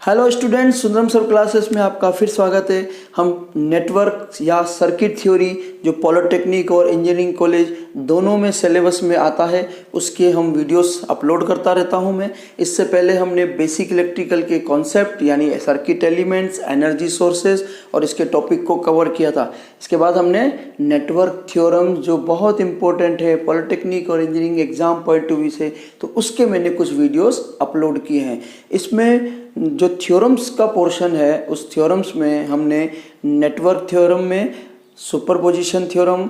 Hello students, Sundaram sir classes में आपका फिर स्वागत है। हम नेटवर्क या सर्किट थ्योरी जो पॉलिटेक्निक और इंजीनियरिंग कॉलेज दोनों में सिलेबस में आता है उसके हम वीडियोस अपलोड करता रहता हूं मैं। इससे पहले हमने बेसिक इलेक्ट्रिकल के कॉन्सेप्ट यानी सर्किट एलिमेंट्स, एनर्जी सोर्सेज और इसके टॉपिक को कवर किया था। इसके बाद हमने नेटवर्क थ्योरम जो बहुत इंपॉर्टेंट है पॉलिटेक्निक और engineering exam point of view से, तो उसके मैंने कुछ वीडियोस अपलोड किए हैं। इसमें जो थ्योरम्स का पोर्शन है उस थ्योरम्स में हमने नेटवर्क थ्योरम में superposition theorem,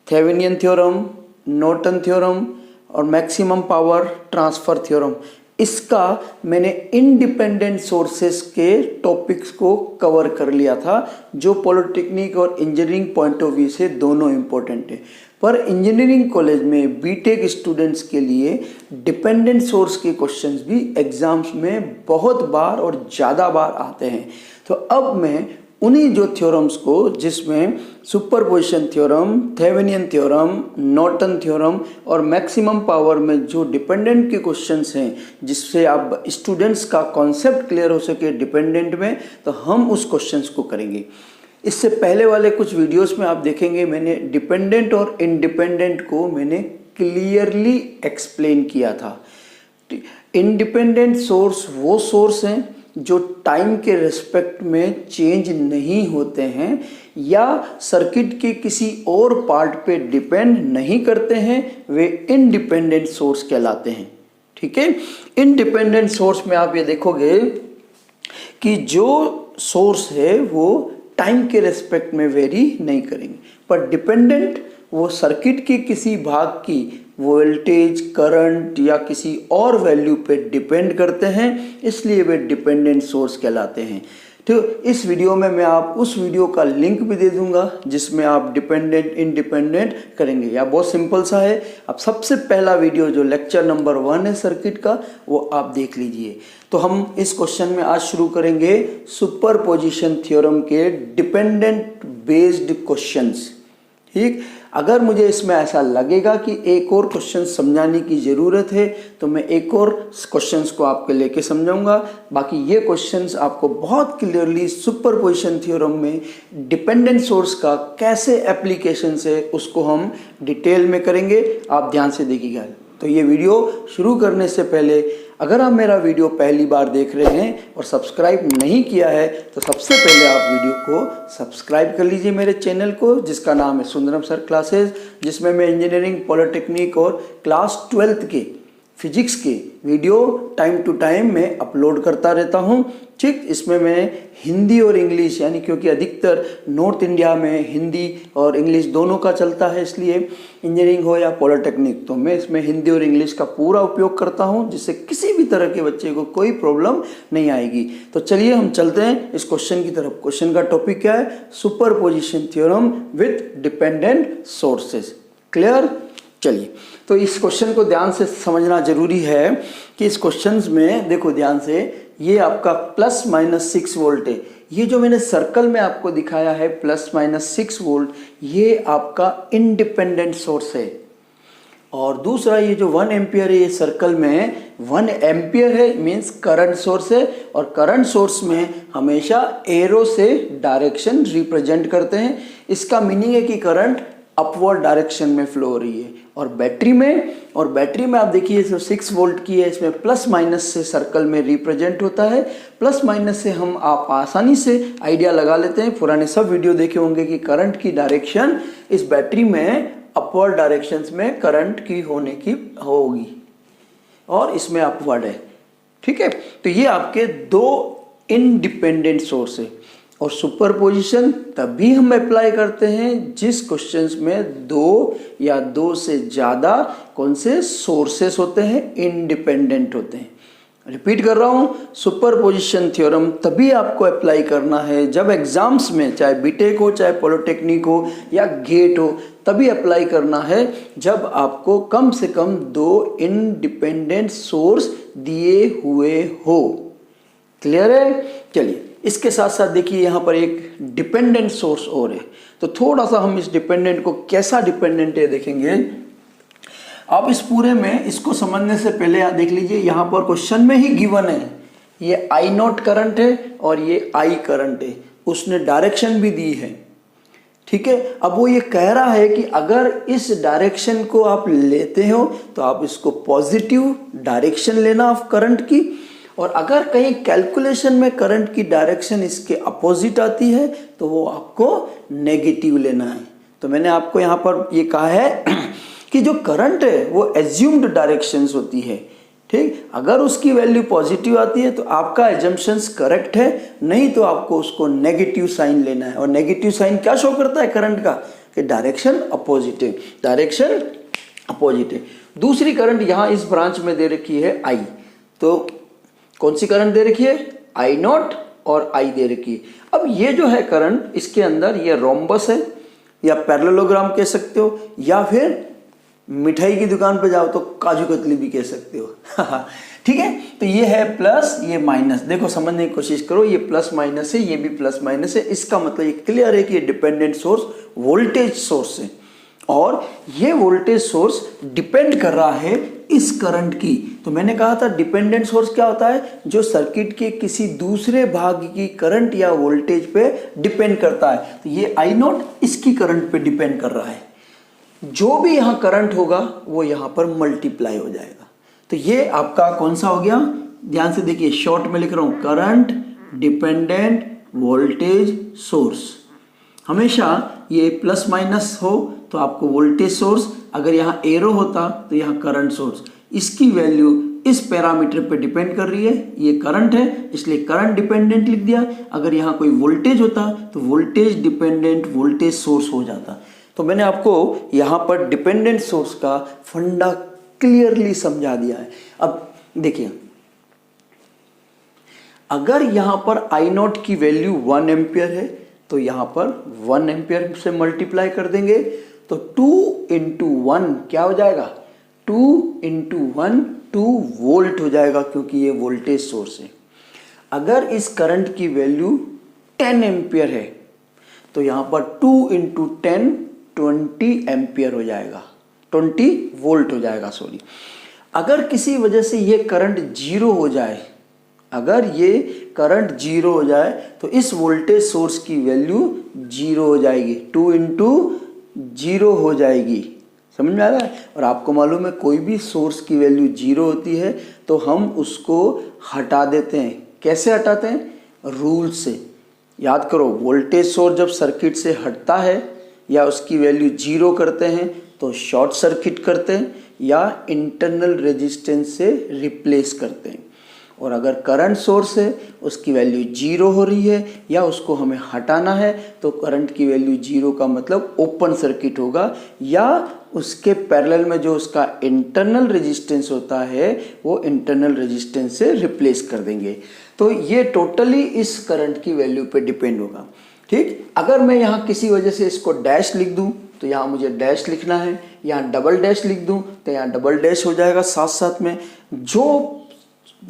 Thevenin theorem, Norton theorem और मैक्सिमम पावर ट्रांसफर थ्योरम, इसका मैंने इंडिपेंडेंट सोर्सेस के टॉपिक्स को कवर कर लिया था जो पॉलिटेक्निक और इंजीनियरिंग पॉइंट ऑफ व्यू से दोनों इंपॉर्टेंट है। पर इंजीनियरिंग कॉलेज में बीटेक स्टूडेंट्स के लिए डिपेंडेंट सोर्स के क्वेश्चंस भी एग्जाम्स में बहुत बार और ज़्यादा बार आते हैं। तो अब मैं उन्हीं जो थ्योरम्स को जिसमें superposition theorem, Thevenin theorem, Norton theorem और मैक्सिमम पावर में जो डिपेंडेंट के क्वेश्चंस हैं जिससे आप स्टूडेंट्स का कॉन्सेप्ट क्लियर हो सके डिपेंडेंट में, तो हम उस क्वेश्चंस को करेंगे। इससे पहले वाले कुछ वीडियोस में आप देखेंगे मैंने डिपेंडेंट और इंडिपेंडेंट को मैंने क्लियरली एक्सप्लेन किया था। इंडिपेंडेंट सोर्स वो सोर्स हैं जो टाइम के रिस्पेक्ट में चेंज नहीं होते हैं या सर्किट के किसी और पार्ट पे डिपेंड नहीं करते हैं, वे इंडिपेंडेंट सोर्स कहलाते हैं। ठीक है, इंडिपेंडेंट सोर्स में आप ये देखोगे कि जो सोर्स है वो टाइम के रेस्पेक्ट में वेरी नहीं करेंगे, पर डिपेंडेंट वो सर्किट के किसी भाग की वोल्टेज, करंट या किसी और वैल्यू पे डिपेंड करते हैं, इसलिए वे डिपेंडेंट सोर्स कहलाते हैं। तो इस वीडियो में मैं आप उस वीडियो का लिंक भी दे दूंगा जिसमें आप डिपेंडेंट इंडिपेंडेंट करेंगे। या बहुत सिंपल सा है, आप सबसे पहला वीडियो जो लेक्चर नंबर 1 है सर्किट का, वो आप देख लीजिए। तो हम इस क्वेश्चन में आज शुरू करेंगे सुपरपोजिशन थ्योरम के डिपेंडेंट बेस्ड क्वेश्चंस। ठीक, अगर मुझे इसमें ऐसा लगेगा कि एक और क्वेश्चन समझाने की ज़रूरत है तो मैं एक और क्वेश्चंस को आपके लेके समझाऊंगा। बाकी ये क्वेश्चंस आपको बहुत क्लियरली सुपरपोजिशन थ्योरम में डिपेंडेंट सोर्स का कैसे एप्लीकेशन है उसको हम डिटेल में करेंगे। आप ध्यान से देखिएगा। तो ये वीडियो शुरू करने से पहले अगर आप मेरा वीडियो पहली बार देख रहे हैं और सब्सक्राइब नहीं किया है तो सबसे पहले आप वीडियो को सब्सक्राइब कर लीजिए मेरे चैनल को, जिसका नाम है सुंदरम सर क्लासेस, जिसमें मैं इंजीनियरिंग, पॉलिटेक्निक और क्लास 12th के फिजिक्स के वीडियो टाइम टू टाइम में अपलोड करता रहता हूं। ठीक, इसमें मैं हिंदी और इंग्लिश, यानी क्योंकि अधिकतर नॉर्थ इंडिया में हिंदी और इंग्लिश दोनों का चलता है, इसलिए इंजीनियरिंग हो या पॉलिटेक्निक, तो मैं इसमें हिंदी और इंग्लिश का पूरा उपयोग करता हूं जिससे किसी भी तरह के बच्चे को कोई प्रॉब्लम नहीं आएगी। तो चलिए हम चलते हैं इस क्वेश्चन की तरफ। क्वेश्चन का टॉपिक क्या है? Superposition theorem with dependent sources. Clear? चलिए, तो इस क्वेश्चन को ध्यान से समझना जरूरी है कि इस क्वेश्चन में देखो ध्यान से, ये आपका प्लस माइनस 6 वोल्ट है। ये जो मैंने सर्कल में आपको दिखाया है प्लस माइनस 6 वोल्ट, ये आपका इंडिपेंडेंट सोर्स है। और दूसरा ये जो 1 एम्पियर है, ये सर्कल में 1 एम्पियर है, मीन्स करंट सोर्स है। और करंट सोर्स में हमेशा एरो से डायरेक्शन रिप्रेजेंट करते हैं। इसका मीनिंग है कि करंट अपवर्ड डायरेक्शन में फ्लो हो रही है। और बैटरी में आप देखिए जो 6 वोल्ट की है, इसमें प्लस माइनस से सर्कल में रिप्रेजेंट होता है। प्लस माइनस से हम आप आसानी से आइडिया लगा लेते हैं, पुराने सब वीडियो देखे होंगे कि करंट की डायरेक्शन इस बैटरी में अपवर्ड डायरेक्शन में करंट की होने की होगी और इसमें अपवर्ड है। ठीक है, तो ये आपके दो इंडिपेंडेंट सोर्स है। और सुपरपोजिशन तभी हम अप्लाई करते हैं जिस क्वेश्चंस में 2 या 2 से ज़्यादा कौन से सोर्सेस होते हैं, इंडिपेंडेंट होते हैं। रिपीट कर रहा हूं, सुपरपोजिशन थ्योरम तभी आपको अप्लाई करना है जब एग्जाम्स में, चाहे बीटेक हो, चाहे पॉलिटेक्निक हो या गेट हो, तभी अप्लाई करना है जब आपको कम से कम 2 इंडिपेंडेंट सोर्स दिए हुए हो। क्लियर है? चलिए, इसके साथ साथ देखिए यहाँ पर एक डिपेंडेंट सोर्स और है, तो थोड़ा सा हम इस डिपेंडेंट को कैसा डिपेंडेंट है देखेंगे। आप इस पूरे में इसको समझने से पहले आप देख लीजिए, यहाँ पर क्वेश्चन में ही गिवन है ये आई नॉट करंट है और ये आई करंट है, उसने डायरेक्शन भी दी है, ठीक है। अब वो ये कह रहा है कि अगर इस डायरेक्शन को आप लेते हो तो आप इसको पॉजिटिव डायरेक्शन लेना ऑफ करंट की, और अगर कहीं कैलकुलेशन में करंट की डायरेक्शन इसके अपोजिट आती है तो वो आपको नेगेटिव लेना है। तो मैंने आपको यहाँ पर ये कहा है कि जो करंट है वो एज्यूम्ड डायरेक्शंस होती है, ठीक। अगर उसकी वैल्यू पॉजिटिव आती है तो आपका एजम्पशंस करेक्ट है, नहीं तो आपको उसको नेगेटिव साइन लेना है। और नेगेटिव साइन क्या शो करता है करंट का, कि डायरेक्शन अपोजिट है, डायरेक्शन अपोजिट है। दूसरी करंट यहाँ इस ब्रांच में दे रखी है आई, तो कौन सी करंट दे रखी है, आई नॉट और आई दे रखी है। अब ये जो है करंट, इसके अंदर ये रोम्बस है या पैरेललोग्राम कह सकते हो, या फिर मिठाई की दुकान पे जाओ तो काजू कतली भी कह सकते हो ठीक है। तो ये है प्लस, ये माइनस, देखो समझने की कोशिश करो, ये प्लस माइनस है, ये भी प्लस माइनस है। इसका मतलब ये क्लियर है कि ये डिपेंडेंट सोर्स वोल्टेज सोर्स है, और ये वोल्टेज सोर्स डिपेंड कर रहा है इस करंट की। तो मैंने कहा था डिपेंडेंट सोर्स क्या होता है, जो सर्किट के किसी दूसरे भाग की करंट या वोल्टेज पे डिपेंड करता है। तो ये आई नॉट इसकी करंट पे डिपेंड कर रहा है, जो भी यहाँ करंट होगा वो यहाँ पर मल्टीप्लाई हो जाएगा। तो ये आपका कौन सा हो गया, ध्यान से देखिए, शॉर्ट में लिख रहा हूं, करंट डिपेंडेंट वोल्टेज सोर्स। हमेशा ये प्लस माइनस हो तो आपको वोल्टेज सोर्स, अगर यहाँ एरो होता तो यहाँ करंट सोर्स। इसकी वैल्यू इस पैरामीटर पे डिपेंड कर रही है, ये करंट है इसलिए करंट डिपेंडेंट लिख दिया। अगर यहाँ कोई वोल्टेज होता तो वोल्टेज डिपेंडेंट वोल्टेज सोर्स हो जाता। तो मैंने आपको यहाँ पर डिपेंडेंट सोर्स का फंडा क्लियरली समझा दिया है। अब देखिए, अगर यहाँ पर आई नॉट की वैल्यू 1 एम्पियर है तो यहाँ पर 1 एम्पियर से मल्टीप्लाई कर देंगे, तो 2 इंटू 1 क्या हो जाएगा, 2 इंटू 1 2 वोल्ट हो जाएगा, क्योंकि ये वोल्टेज सोर्स है। अगर इस करंट की वैल्यू 10 एम्पियर है तो यहाँ पर 2 इंटू 10 20 एम्पियर हो जाएगा, 20 वोल्ट हो जाएगा, सॉरी। अगर किसी वजह से ये करंट जीरो हो जाए, अगर ये करंट जीरो हो जाए तो इस वोल्टेज सोर्स की वैल्यू जीरो हो जाएगी, 2 इंटू 0 हो जाएगी, समझ में आ रहा है। और आपको मालूम है कोई भी सोर्स की वैल्यू जीरो होती है तो हम उसको हटा देते हैं। कैसे हटाते हैं, रूल से। याद करो, वोल्टेज सोर्स जब सर्किट से हटता है या उसकी वैल्यू जीरो करते हैं तो शॉर्ट सर्किट करते हैं या इंटरनल रेजिस्टेंस से रिप्लेस करते हैं। और अगर करंट सोर्स है, उसकी वैल्यू जीरो हो रही है या उसको हमें हटाना है, तो करंट की वैल्यू जीरो का मतलब ओपन सर्किट होगा, या उसके पैरेलल में जो उसका इंटरनल रेजिस्टेंस होता है वो इंटरनल रेजिस्टेंस से रिप्लेस कर देंगे। तो ये टोटली इस करंट की वैल्यू पे डिपेंड होगा, ठीक। अगर मैं यहाँ किसी वजह से इसको डैश लिख दूं तो यहाँ मुझे डैश लिखना है, यहाँ डबल डैश लिख दूं तो यहाँ डबल डैश हो जाएगा साथ साथ में। जो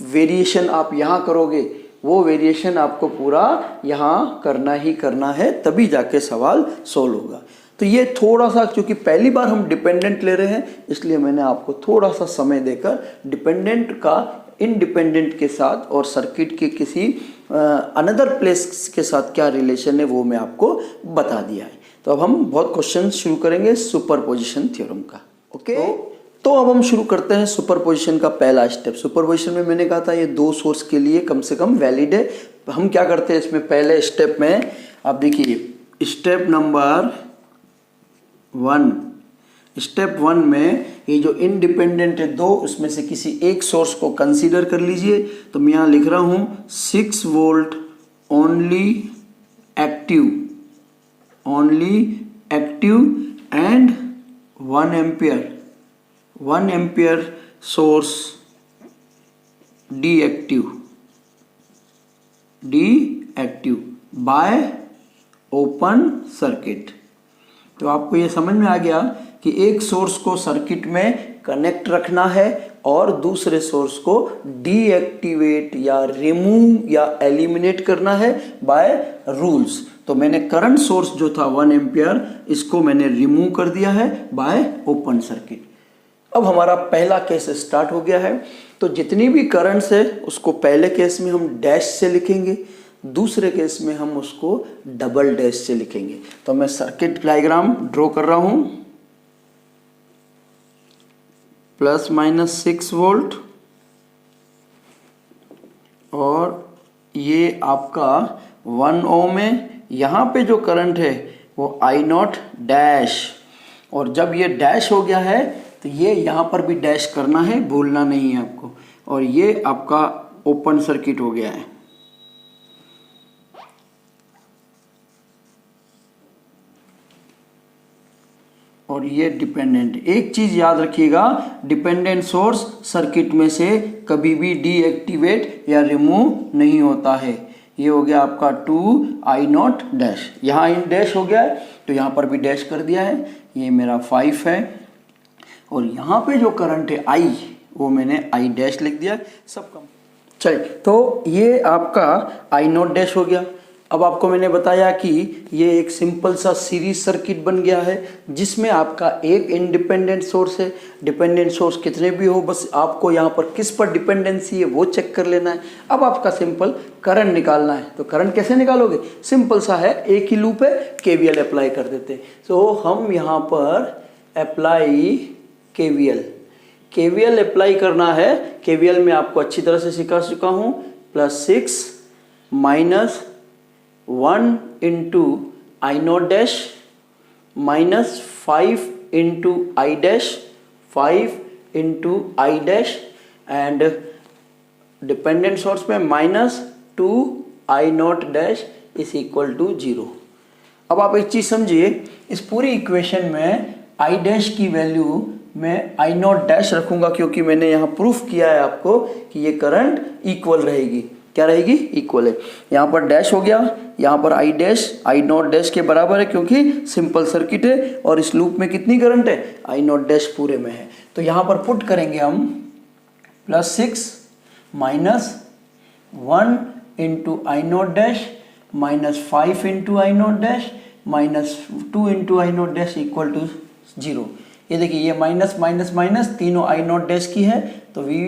वेरिएशन आप यहाँ करोगे वो वेरिएशन आपको पूरा यहाँ करना ही करना है, तभी जाके सवाल सोल्व होगा। तो ये थोड़ा सा, क्योंकि पहली बार हम डिपेंडेंट ले रहे हैं इसलिए मैंने आपको थोड़ा सा समय देकर डिपेंडेंट का इंडिपेंडेंट के साथ और सर्किट के किसी अनदर प्लेस के साथ क्या रिलेशन है वो मैं आपको बता दिया है। तो अब हम बहुत क्वेश्चन शुरू करेंगे सुपरपोजिशन थ्योरम का। ओके, तो अब हम शुरू करते हैं सुपरपोजिशन का पहला स्टेप। सुपरपोजिशन में मैंने कहा था ये दो सोर्स के लिए कम से कम वैलिड है। हम क्या करते हैं इसमें, पहले स्टेप में आप देखिए स्टेप नंबर 1, स्टेप 1 में ये जो इंडिपेंडेंट है दो, उसमें से किसी एक सोर्स को कंसीडर कर लीजिए। तो मैं यहाँ लिख रहा हूँ 6 volt only active and 1 ampere source deactive bye open circuit. तो आपको ये समझ में आ गया कि एक सोर्स को सर्किट में कनेक्ट रखना है और दूसरे सोर्स को डीएक्टिवेट या रिमूव या एलिमिनेट करना है बाय रूल्स। तो मैंने करंट सोर्स जो था 1 एम्पियर, इसको मैंने रिमूव कर दिया है बाय ओपन सर्किट। अब हमारा पहला केस स्टार्ट हो गया है। तो जितनी भी करंट्स है उसको पहले केस में हम डैश से लिखेंगे, दूसरे केस में हम उसको डबल डैश से लिखेंगे। तो मैं सर्किट डायग्राम ड्रॉ कर रहा हूं। ±6 वोल्ट और ये आपका 1 ओम है। यहाँ पे जो करंट है वो I0 डैश, और जब ये डैश हो गया है तो ये यहाँ पर भी डैश करना है, भूलना नहीं है आपको। और ये आपका ओपन सर्किट हो गया है। और ये डिपेंडेंट। एक चीज याद रखिएगा, डिपेंडेंट सोर्स सर्किट में से कभी भी डीएक्टिवेट या रिमूव नहीं होता है। ये हो गया आपका 2I0 डैश। यहाँ इन डैश हो गया है तो यहाँ पर भी डैश कर दिया है। ये मेरा 5 है और यहाँ पे जो करंट है I, वो मैंने I डैश लिख दिया। सब कम चलिए, तो ये आपका I0 डैश हो गया। अब आपको मैंने बताया कि ये एक सिंपल सा सीरीज सर्किट बन गया है जिसमें आपका एक इंडिपेंडेंट सोर्स है। डिपेंडेंट सोर्स कितने भी हो, बस आपको यहाँ पर किस पर डिपेंडेंसी है वो चेक कर लेना है। अब आपका सिंपल करंट निकालना है। तो करंट कैसे निकालोगे? सिंपल सा है, एक ही लूप है, केवीएल अप्लाई कर देते हैं। तो हम यहाँ पर अप्लाई केवीएल अप्लाई करना है। केवीएल में आपको अच्छी तरह से सिखा चुका हूँ। +6 -1 into I0 dash -5 into I dash 5 into I dash and dependent source में -2 I0 dash is equal to 0। अब आप एक चीज समझिए, इस पूरी इक्वेशन में I dash की वैल्यू मैं I0 dash रखूंगा क्योंकि मैंने यहाँ प्रूफ किया है आपको कि ये करंट इक्वल रहेगी। क्या रहेगी? इक्वल है। यहाँ पर डैश हो गया, यहाँ पर I डैश I0 डैश के बराबर है क्योंकि सिंपल सर्किट है। और इस लूप में कितनी करंट है? I0 डैश पूरे में है। तो यहाँ पर पुट करेंगे हम +6 -1 into I0 dash -5 into I0 dash -2 into I0 dash equal to 0। ये देखिए, ये माइनस माइनस माइनस तीनों I0 डैश की है, तो we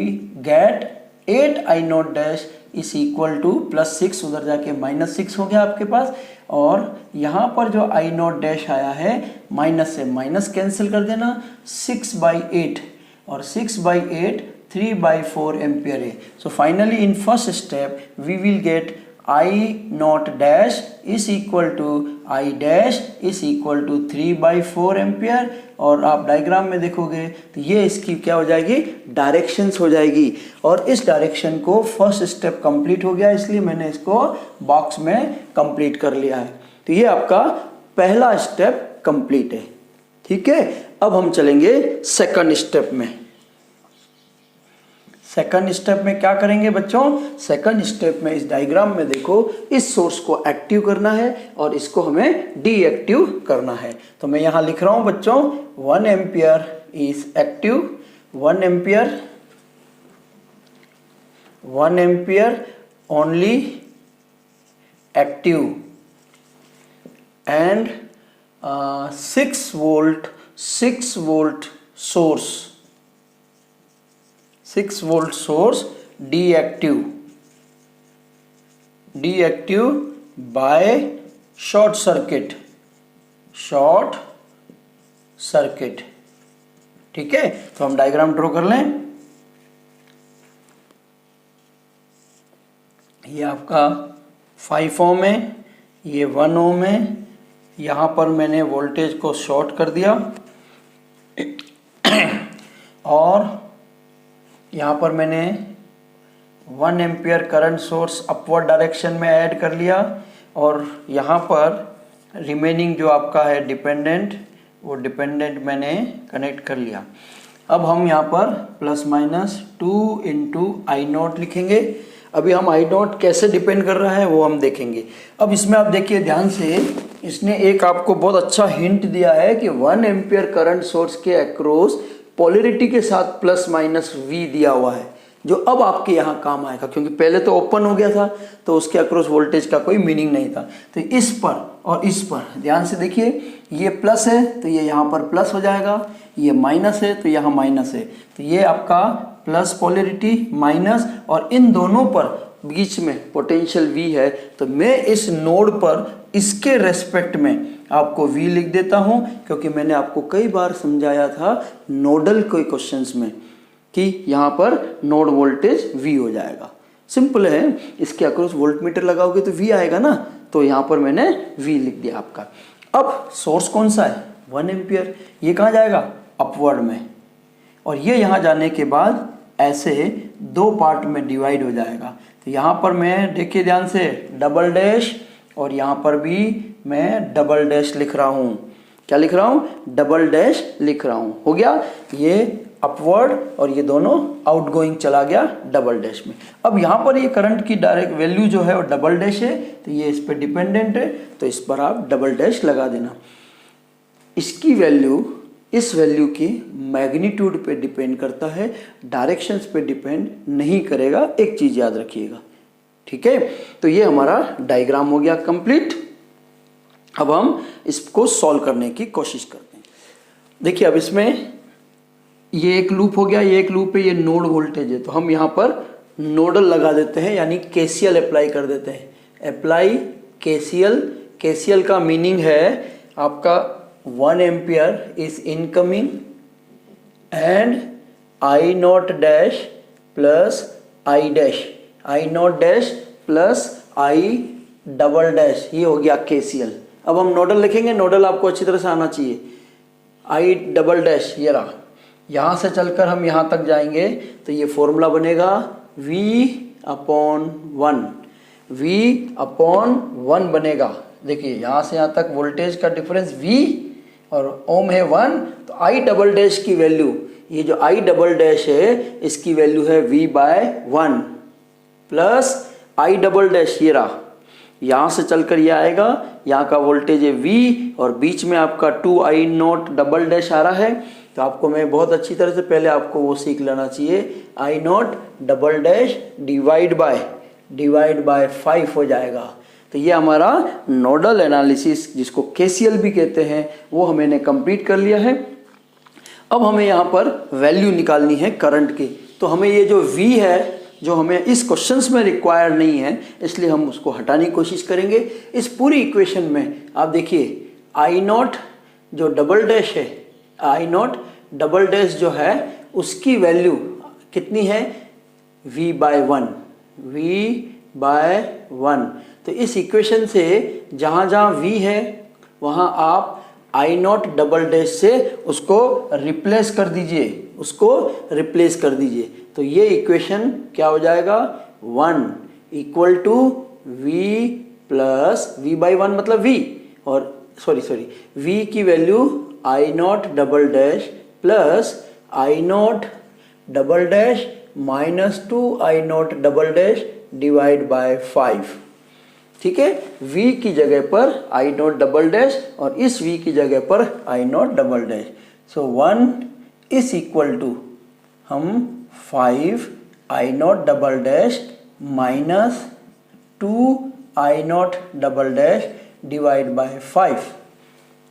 get 8 I0 dash is equal to +6, उधर जाके -6 हो गया आपके पास। और यहाँ पर जो I0 डैश आया है, माइनस से माइनस कैंसिल कर देना, 6/8 और 6/8 3/4 एम्पियर है। So finally in first step we will get I0 dash is equal to I dash is equal to 3/4 ampere. और आप डायग्राम में देखोगे तो ये इसकी क्या हो जाएगी? डायरेक्शंस हो जाएगी। और इस डायरेक्शन को फर्स्ट स्टेप कंप्लीट हो गया, इसलिए मैंने इसको बॉक्स में कंप्लीट कर लिया है। तो ये आपका पहला स्टेप कंप्लीट है। ठीक है, अब हम चलेंगे सेकंड स्टेप में। सेकंड स्टेप में क्या करेंगे बच्चों? सेकंड स्टेप में इस डायग्राम में देखो, इस सोर्स को एक्टिव करना है और इसको हमें डीएक्टिव करना है। तो मैं यहां लिख रहा हूं बच्चों, 1 ampere is active, 1 ampere only active and 6 volt source, 6 volt source deactive by short circuit. ठीक है, तो हम डायग्राम ड्रॉ कर लें। ये आपका 5 ओम है, ये 1 ओम है। यहाँ पर मैंने वोल्टेज को शॉर्ट कर दिया और यहाँ पर मैंने 1 ampere current source upward direction में ऐड कर लिया। और यहाँ पर रिमेनिंग जो आपका है डिपेंडेंट, वो डिपेंडेंट मैंने कनेक्ट कर लिया। अब हम यहाँ पर ±2 into I0 लिखेंगे। अभी हम I0 कैसे डिपेंड कर रहा है वो हम देखेंगे। अब इसमें आप देखिए ध्यान से, इसने एक आपको बहुत अच्छा हिंट दिया है कि 1 एम्पियर करंट सोर्स के अक्रॉस पोलैरिटी के साथ ±V दिया हुआ है, जो अब आपके यहाँ काम आएगा, क्योंकि पहले तो ओपन हो गया था तो उसके अक्रॉस वोल्टेज का कोई मीनिंग नहीं था। तो इस पर और इस पर ध्यान से देखिए, ये प्लस है तो ये यहाँ पर प्लस हो जाएगा, ये माइनस है तो यहाँ माइनस है। तो ये आपका प्लस पोलैरिटी माइनस, और इन दोनों पर बीच में पोटेंशियल V है, तो मैं इस नोड पर इसके रेस्पेक्ट में आपको V लिख देता हूं, क्योंकि मैंने आपको कई बार समझाया था नोडल कोई क्वेश्चंस में कि यहाँ पर नोड वोल्टेज V हो जाएगा। सिंपल है, इसके अक्रॉस वोल्टमीटर लगाओगे तो V आएगा ना, तो यहाँ पर मैंने V लिख दिया आपका। अब सोर्स कौन सा है? 1 एम्पियर। ये कहाँ जाएगा? अपवर्ड में, और ये यहाँ जाने के बाद ऐसे दो पार्ट में डिवाइड हो जाएगा। तो यहाँ पर मैं देखिए ध्यान से डबल डैश, और यहाँ पर भी मैं डबल डैश लिख रहा हूँ। क्या लिख रहा हूँ? डबल डैश लिख रहा हूँ। हो गया, ये अपवर्ड और ये दोनों आउटगोइंग चला गया डबल डैश में। अब यहाँ पर ये करंट की डायरेक्ट वैल्यू जो है वो डबल डैश है, तो ये इस पर डिपेंडेंट है, तो इस पर आप डबल डैश लगा देना। इसकी वैल्यू इस वैल्यू की मैग्नीट्यूड पे डिपेंड करता है, डायरेक्शंस पे डिपेंड नहीं करेगा, एक चीज याद रखिएगा। ठीक है, तो ये हमारा डायग्राम हो गया कंप्लीट। अब हम इसको सॉल्व करने की कोशिश करते हैं। देखिए, अब इसमें ये एक लूप हो गया, ये एक लूप है, ये नोड वोल्टेज है, तो हम यहाँ पर नोडल लगा देते हैं, यानी केसीएल अप्लाई कर देते हैं। Apply KCL. केसीएल का मीनिंग है आपका 1 ampere is incoming and I not dash plus I dash, I not dash plus I double dash, ये हो गया केसीएल। अब हम नोडल लिखेंगे, नोडल आपको अच्छी तरह से आना चाहिए। आई डबल डैश ये रहा, यहाँ से चलकर हम यहाँ तक जाएंगे तो ये फॉर्मूला बनेगा V/1, V/1 बनेगा। देखिए, यहाँ से यहाँ तक वोल्टेज का डिफरेंस V और ओम है 1, तो आई डबल डैश की वैल्यू, ये जो आई डबल डैश है इसकी वैल्यू है V/1 plus I double dash, ये रहा, यहाँ से चलकर ये आएगा, यहाँ का वोल्टेज है V और बीच में आपका 2I नॉट डबल डैश आ रहा है, तो आपको मैं बहुत अच्छी तरह से पहले आपको वो सीख लेना चाहिए। I naught double dash divide by 5 हो जाएगा। तो ये हमारा नोडल एनालिसिस, जिसको केसीएल भी कहते हैं, वो हमने कंप्लीट कर लिया है। अब हमें यहाँ पर वैल्यू निकालनी है करंट की, तो हमें ये जो V है जो हमें इस क्वेश्चंस में रिक्वायर नहीं है, इसलिए हम उसको हटाने की कोशिश करेंगे। इस पूरी इक्वेशन में आप देखिए आई नॉट जो डबल डैश है, आई नॉट डबल डैश जो है उसकी वैल्यू कितनी है? V/1, V/1। तो इस इक्वेशन से जहाँ जहाँ V है वहाँ आप आई नॉट डबल डैश से उसको रिप्लेस कर दीजिए, तो ये इक्वेशन क्या हो जाएगा? 1 equal to V plus V/1 मतलब V, और सॉरी V की value I naught double dash plus I naught double dash minus 2I naught double dash divide by 5। ठीक है, V की जगह पर आई नॉट डबल डैश और इस V की जगह पर I naught double dash. So 1 is equal to हम 5I naught double dash minus 2I naught double dash divide by 5।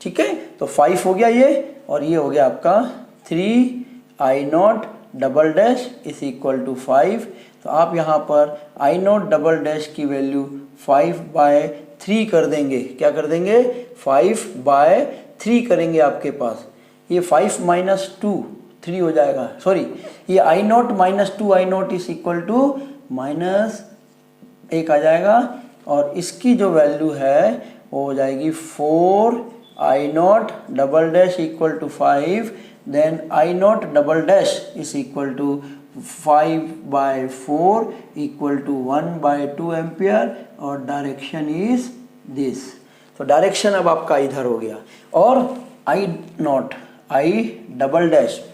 ठीक है, तो 5 हो गया ये, और ये हो गया आपका 3I naught double dash is equal to 5। तो आप यहाँ पर आई नॉट डबल डैश की वैल्यू 5/3 कर देंगे। क्या कर देंगे? 5/3 करेंगे आपके पास। ये 5 माइनस 2 3 हो जाएगा, सॉरी ये I naught minus 2I naught is equal to -1 आ जाएगा, और इसकी जो वैल्यू है वो हो जाएगी 4I naught double dash equal to 5, then I naught double dash is equal to 5/4 equal to 1/2 ampere, और डायरेक्शन इज दिस। तो डायरेक्शन अब आपका इधर हो गया, और I double dash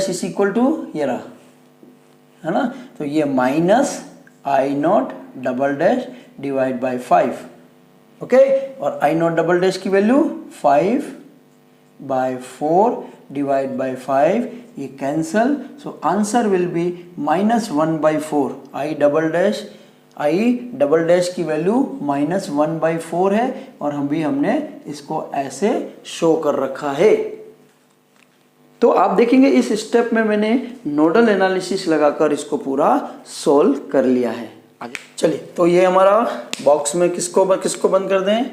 is equal to ये रहा, है ना, तो ये minus I naught double dash divide by 5। Okay, और आई नॉट डबल डैश की वैल्यू 5/4 डिवाइड बाय 5, ये cancel, so answer will be -1/4। I double dash की वैल्यू -1/4 है, और हमने इसको ऐसे शो कर रखा है। तो आप देखेंगे इस स्टेप में मैंने नोडल एनालिसिस लगाकर इसको पूरा सोल्व कर लिया है। चलिए, तो ये हमारा बॉक्स में किसको बंद कर दें,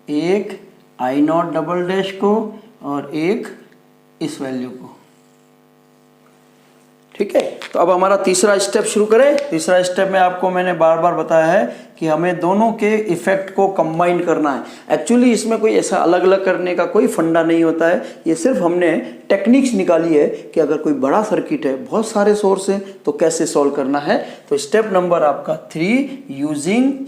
एक आई नॉट डबल डैश को और एक इस वैल्यू को। ठीक है, तो अब हमारा तीसरा स्टेप शुरू करें। तीसरा स्टेप में आपको मैंने बार बार बताया है कि हमें दोनों के इफेक्ट को कंबाइन करना है। एक्चुअली इसमें कोई ऐसा अलग अलग करने का कोई फंडा नहीं होता है, ये सिर्फ हमने टेक्निक्स निकाली है कि अगर कोई बड़ा सर्किट है, बहुत सारे सोर्स हैं, तो कैसे सॉल्व करना है। तो स्टेप नंबर आपका 3, using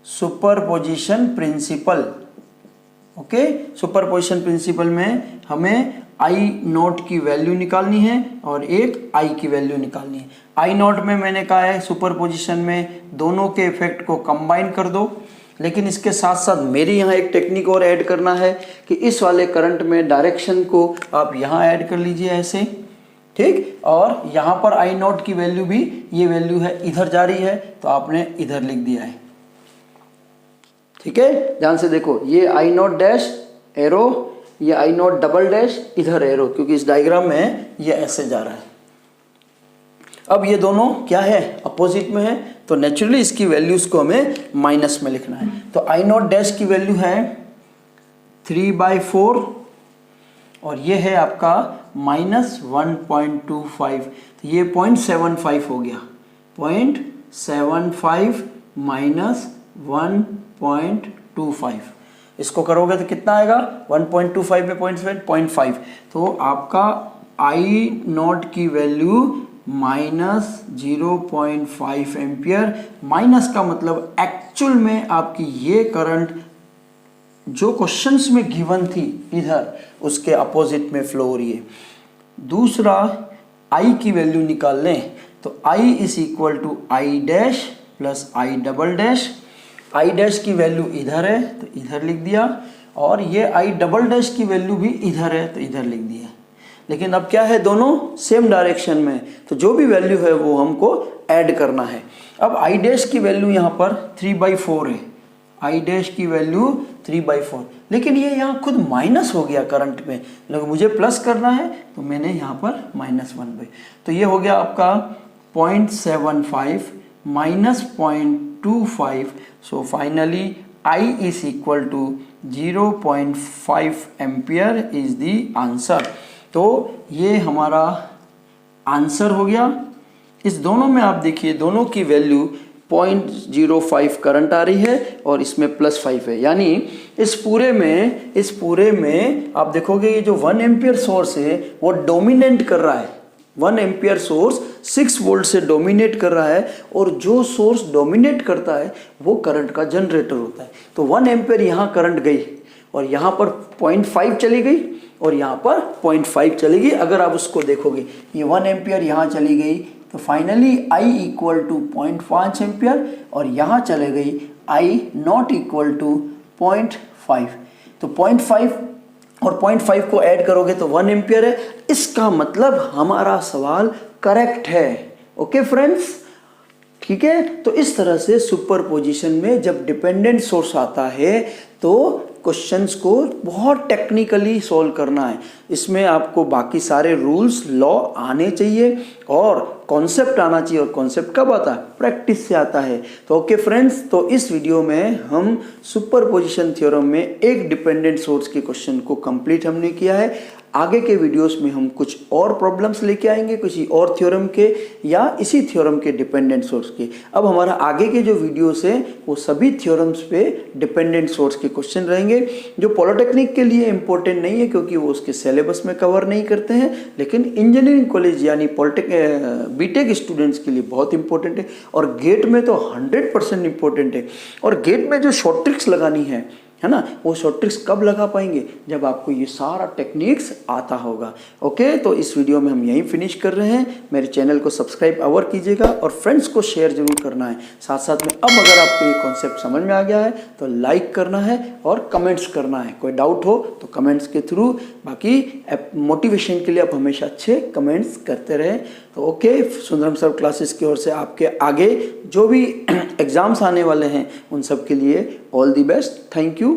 superposition principle. Okay, superposition principle में हमें आई नॉट की वैल्यू निकालनी है और एक आई की वैल्यू निकालनी है। आई नॉट में मैंने कहा है सुपरपोजिशन में दोनों के इफेक्ट को कंबाइन कर दो, लेकिन इसके साथ साथ मेरी यहाँ एक टेक्निक और ऐड करना है कि इस वाले करंट में डायरेक्शन को आप यहाँ ऐड कर लीजिए ऐसे, ठीक। और यहाँ पर आई नॉट की वैल्यू भी, ये वैल्यू है इधर जा रही है, तो आपने इधर लिख दिया है। ठीक है, ध्यान से देखो, ये आई नॉट डैश एरो, ये आई नॉट डबल डैश इधर एरो, क्योंकि इस डायग्राम में ये ऐसे जा रहा है। अब ये दोनों क्या है, अपोजिट में है, तो नेचुरली इसकी वैल्यूज को हमें माइनस में लिखना है। तो आई नॉट डैश की वैल्यू है 3/4 और ये है आपका -1.25, तो ये 0.75 हो गया। 0.75 माइनस 1.25, इसको करोगे तो कितना आएगा, 1.25 में 0.5, तो आपका आई नॉट की वैल्यू -0.5 एम्पियर। माइनस का मतलब एक्चुअल में आपकी ये करंट जो क्वेश्चंस में गिवन थी इधर, उसके अपोजिट में फ्लो हो रही है। दूसरा, आई की वैल्यू निकाल लें, तो I is equal to I dash plus I double dash. I dash की वैल्यू इधर है तो इधर लिख दिया, और ये आई डबल डैश की वैल्यू भी इधर है तो इधर लिख दिया। लेकिन अब क्या है, दोनों सेम डायरेक्शन में, तो जो भी वैल्यू है वो हमको ऐड करना है। अब आई डैश की वैल्यू यहाँ पर 3/4 है, आई डैश की वैल्यू 3/4, लेकिन ये यहाँ खुद माइनस हो गया करंट में, लेकिन मुझे प्लस करना है तो मैंने यहाँ पर -1/, तो ये हो गया आपका 0.75 minus 0.25। So finally I is equal to 0.5 ampere is the answer. तो ये हमारा आंसर हो गया। इस दोनों में आप देखिए, दोनों की वैल्यू 0.05 करंट आ रही है और इसमें +5 है, यानी इस पूरे में आप देखोगे ये जो 1 एम्पियर सोर्स है वो डोमिनेट कर रहा है। 1 एम्पियर सोर्स 6 वोल्ट से डोमिनेट कर रहा है, और जो सोर्स डोमिनेट करता है वो करंट का जनरेटर होता है। तो 1 एम्पियर यहाँ करंट गई और यहाँ पर 0.5 चली गई और यहाँ पर 0.5 चली गई। अगर आप उसको देखोगे, ये 1 एम्पियर यहाँ चली गई, तो finally I equal to 0.5 ampere, और यहाँ चले गई आई नॉट इक्वल टू 0.5। तो 0.5 और 0.5 को ऐड करोगे तो 1 एम्पियर है। इसका मतलब हमारा सवाल करेक्ट है। ओके फ्रेंड्स, ठीक है। तो इस तरह से सुपरपोजिशन में जब डिपेंडेंट सोर्स आता है तो क्वेश्चंस को बहुत टेक्निकली सॉल्व करना है। इसमें आपको बाकी सारे रूल्स, लॉ आने चाहिए और कॉन्सेप्ट आना चाहिए। और कॉन्सेप्ट कब आता है? प्रैक्टिस से आता है। तो ओके फ्रेंड्स, तो इस वीडियो में हम सुपरपोजिशन थ्योरम में एक डिपेंडेंट सोर्स के क्वेश्चन को कंप्लीट हमने किया है। आगे के वीडियोस में हम कुछ और प्रॉब्लम्स लेके आएंगे, किसी और थ्योरम के या इसी थ्योरम के डिपेंडेंट सोर्स के। अब हमारा आगे के जो वीडियोस हैं वो सभी थ्योरम्स पे डिपेंडेंट सोर्स के क्वेश्चन रहेंगे, जो पॉलिटेक्निक के लिए इंपॉर्टेंट नहीं है क्योंकि वो उसके सिलेबस में कवर नहीं करते हैं, लेकिन इंजीनियरिंग कॉलेज यानी बीटेक स्टूडेंट्स के लिए बहुत इंपॉर्टेंट है। और गेट में तो 100% इंपॉर्टेंट है। और गेट में जो शॉर्ट ट्रिक्स लगानी है ना, वो शॉर्ट ट्रिक्स कब लगा पाएंगे? जब आपको ये सारा टेक्निक्स आता होगा। ओके, तो इस वीडियो में हम यहीं फिनिश कर रहे हैं। मेरे चैनल को सब्सक्राइब अवर कीजिएगा और फ्रेंड्स को शेयर जरूर करना है। साथ साथ में अब अगर आपको ये कॉन्सेप्ट समझ में आ गया है तो लाइक करना है और कमेंट्स करना है। कोई डाउट हो तो कमेंट्स के थ्रू, बाकी मोटिवेशन के लिए आप हमेशा अच्छे कमेंट्स करते रहें। तो ओके, सुंदरम सर क्लासेस की ओर से आपके आगे जो भी एग्जाम्स आने वाले हैं उन सब के लिए all the best. Thank you.